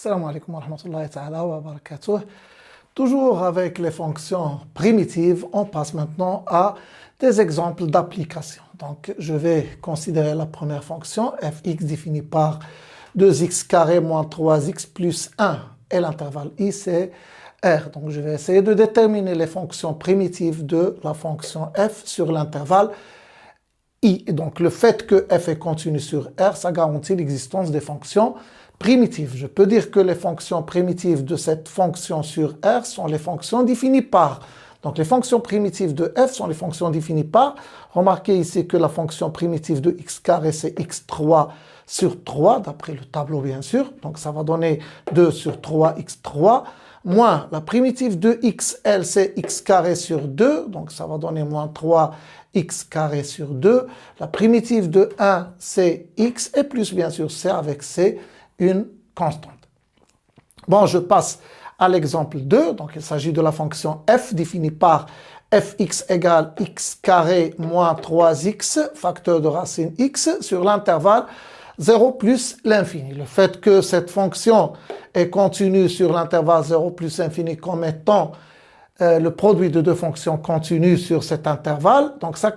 Assalamu alaikum wa rahmatullahi ta'ala wa barakatuh. Toujours avec les fonctions primitives, on passe maintenant à des exemples d'application. Donc, je vais considérer la première fonction, fx définie par 2x carré moins 3x plus 1 et l'intervalle i c'est r. Donc, je vais essayer de déterminer les fonctions primitives de la fonction f sur l'intervalle i. Et donc, le fait que f est continu sur r, ça garantit l'existence des fonctions primitives. Je peux dire que les fonctions primitives de cette fonction sur r sont les fonctions définies par. Donc, les fonctions primitives de f sont les fonctions définies par. Remarquez ici que la fonction primitive de x carré, c'est x3 sur 3, d'après le tableau, bien sûr. Donc, ça va donner 2 sur 3, x3, moins la primitive de x, elle, c'est x carré sur 2. Donc, ça va donner moins 3, x carré sur 2. La primitive de 1, c'est x, et plus, bien sûr, c avec c, une constante. Bon, je passe à l'exemple 2. Donc, il s'agit de la fonction f définie par fx égale x carré moins 3x, facteur de racine x, sur l'intervalle 0 plus l'infini. Le fait que cette fonction est continue sur l'intervalle 0 plus l'infini comme étant le produit de deux fonctions continues sur cet intervalle, donc ça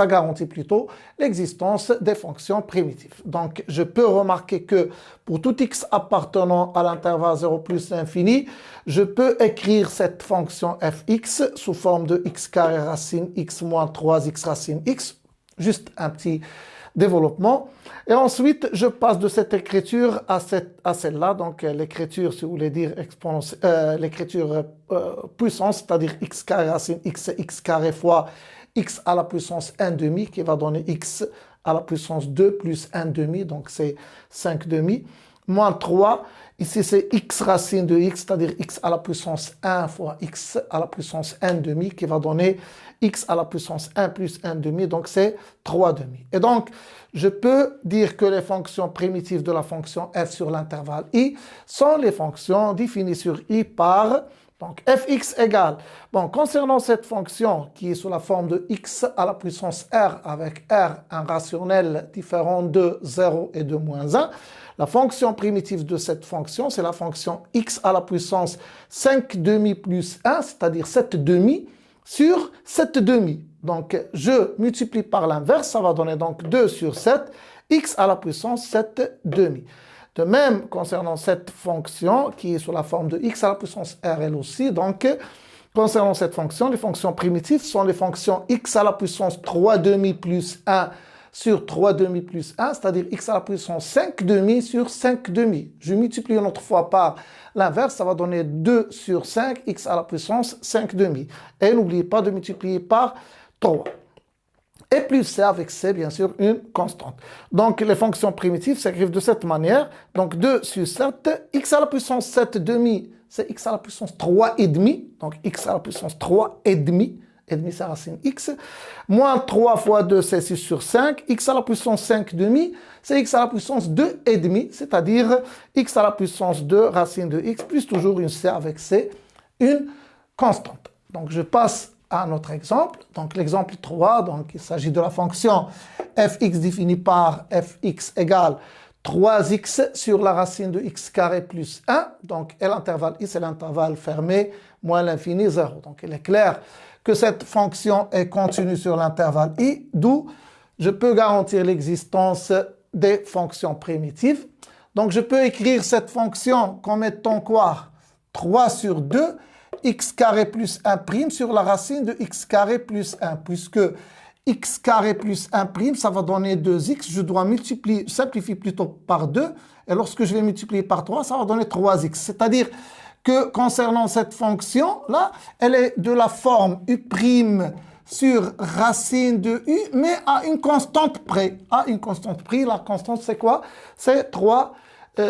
garantit plutôt l'existence des fonctions primitives. Donc, je peux remarquer que pour tout x appartenant à l'intervalle 0 plus l'infini, je peux écrire cette fonction fx sous forme de x carré racine x moins 3x racine x, juste un petit développement. Et ensuite, je passe de cette écriture à celle-là, donc l'écriture, si vous voulez dire, l'écriture puissance, c'est-à-dire x carré racine x, c'est x carré fois x à la puissance 1 demi, qui va donner x à la puissance 2 plus 1 demi, donc c'est 5 demi, moins 3, ici c'est x racine de x, c'est-à-dire x à la puissance 1 fois x à la puissance 1 demi, qui va donner x à la puissance 1 plus 1 demi, donc c'est 3 demi. Et donc, je peux dire que les fonctions primitives de la fonction f sur l'intervalle i sont les fonctions définies sur i par, donc fx égale. Bon, concernant cette fonction qui est sous la forme de x à la puissance r avec r un rationnel différent de 0 et de moins 1, la fonction primitive de cette fonction, c'est la fonction x à la puissance 5 demi plus 1, c'est-à-dire 7 demi, sur 7 demi. Donc, je multiplie par l'inverse, ça va donner donc 2 sur 7, x à la puissance 7 demi. De même, concernant cette fonction qui est sous la forme de x à la puissance r elle aussi, donc, concernant cette fonction, les fonctions primitives sont les fonctions x à la puissance 3 demi plus 1 sur 3 demi plus 1, c'est-à-dire x à la puissance 5 demi sur 5 demi. Je multiplie une autre fois par l'inverse, ça va donner 2 sur 5, x à la puissance 5 demi. Et n'oubliez pas de multiplier par 3. Et plus c avec c, bien sûr, une constante. Donc, les fonctions primitives s'écrivent de cette manière. Donc, 2 sur 7, x à la puissance 7 demi, c'est x à la puissance 3 et demi. Donc, x à la puissance 3 et demi. Et demi, c'est racine x. Moins 3 fois 2, c'est 6 sur 5. X à la puissance 5 demi, c'est x à la puissance 2 et demi, c'est-à-dire x à la puissance 2 racine de x, plus toujours une c avec c, une constante. Donc, je passe à notre exemple. Donc, l'exemple 3, donc, il s'agit de la fonction fx définie par fx égale 3x sur la racine de x carré plus 1. Donc, et l'intervalle i, c'est l'intervalle fermé, moins l'infini, 0. Donc, il est clair que cette fonction est continue sur l'intervalle i, d'où je peux garantir l'existence des fonctions primitives. Donc, je peux écrire cette fonction comme étant quoi? 3 sur 2, x carré plus 1 prime sur la racine de x carré plus 1, puisque x carré plus 1 prime, ça va donner 2x, je dois simplifier plutôt par 2, et lorsque je vais multiplier par 3, ça va donner 3x, c'est-à-dire que concernant cette fonction-là, elle est de la forme u' sur racine de u, mais à une constante près. À une constante près, la constante c'est quoi? C'est 3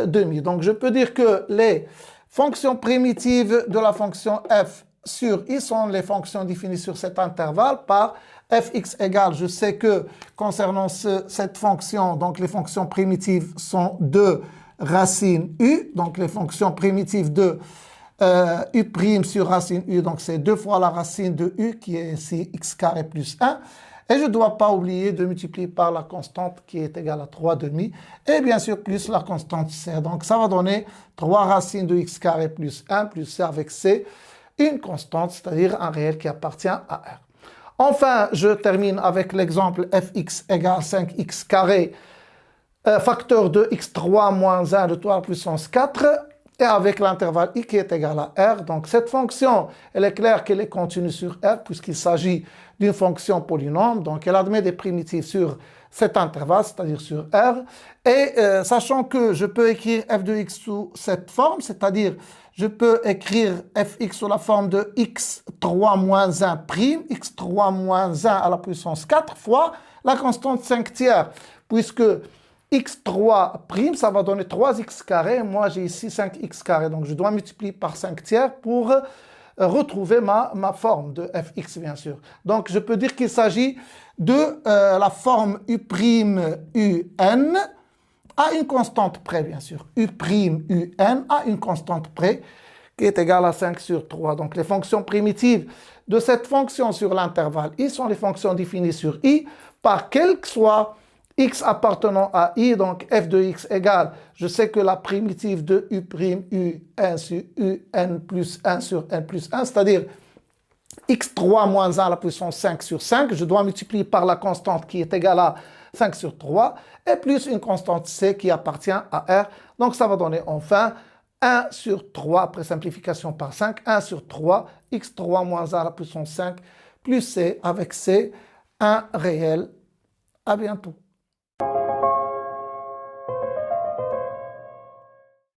demi. Donc je peux dire que les fonctions primitives de la fonction f sur i sont les fonctions définies sur cet intervalle par fx égale, je sais que concernant cette fonction, donc les fonctions primitives sont de racine u, donc les fonctions primitives de u' sur racine u, donc c'est 2 fois la racine de u qui est ici x carré plus 1. Et je ne dois pas oublier de multiplier par la constante qui est égale à 3 demi. Et bien sûr, plus la constante c. Donc, ça va donner 3 racines de x carré plus 1 plus c avec c, une constante, c'est-à-dire un réel qui appartient à R. Enfin, je termine avec l'exemple fx égale 5x carré, facteur de x3 moins 1 de 3 à la puissance 4, et avec l'intervalle i qui est égal à R. Donc cette fonction, elle est claire qu'elle est continue sur R, puisqu'il s'agit d'une fonction polynôme, donc elle admet des primitives sur cet intervalle, c'est-à-dire sur R, et sachant que je peux écrire f de x sous cette forme, c'est-à-dire je peux écrire fx sous la forme de x3 moins 1 prime, x3 moins 1 à la puissance 4 fois la constante 5 tiers, puisque x3 prime, ça va donner 3x carré, moi j'ai ici 5x carré, donc je dois multiplier par 5 tiers pour retrouver ma forme de fx, bien sûr. Donc je peux dire qu'il s'agit de la forme u'(un) à une constante près, bien sûr. u'(un) à une constante près, qui est égale à 5 sur 3. Donc les fonctions primitives de cette fonction sur l'intervalle i sont les fonctions définies sur i, par quel que soit x appartenant à i, donc f de x égale, je sais que la primitive de u'(un) sur un plus 1 sur n plus 1, c'est-à-dire x3 moins 1 à la puissance 5 sur 5, je dois multiplier par la constante qui est égale à 5 sur 3, et plus une constante c qui appartient à R. Donc ça va donner enfin 1 sur 3, après simplification par 5, 1 sur 3, x3 moins 1 à la puissance 5, plus c avec c, un réel. À bientôt.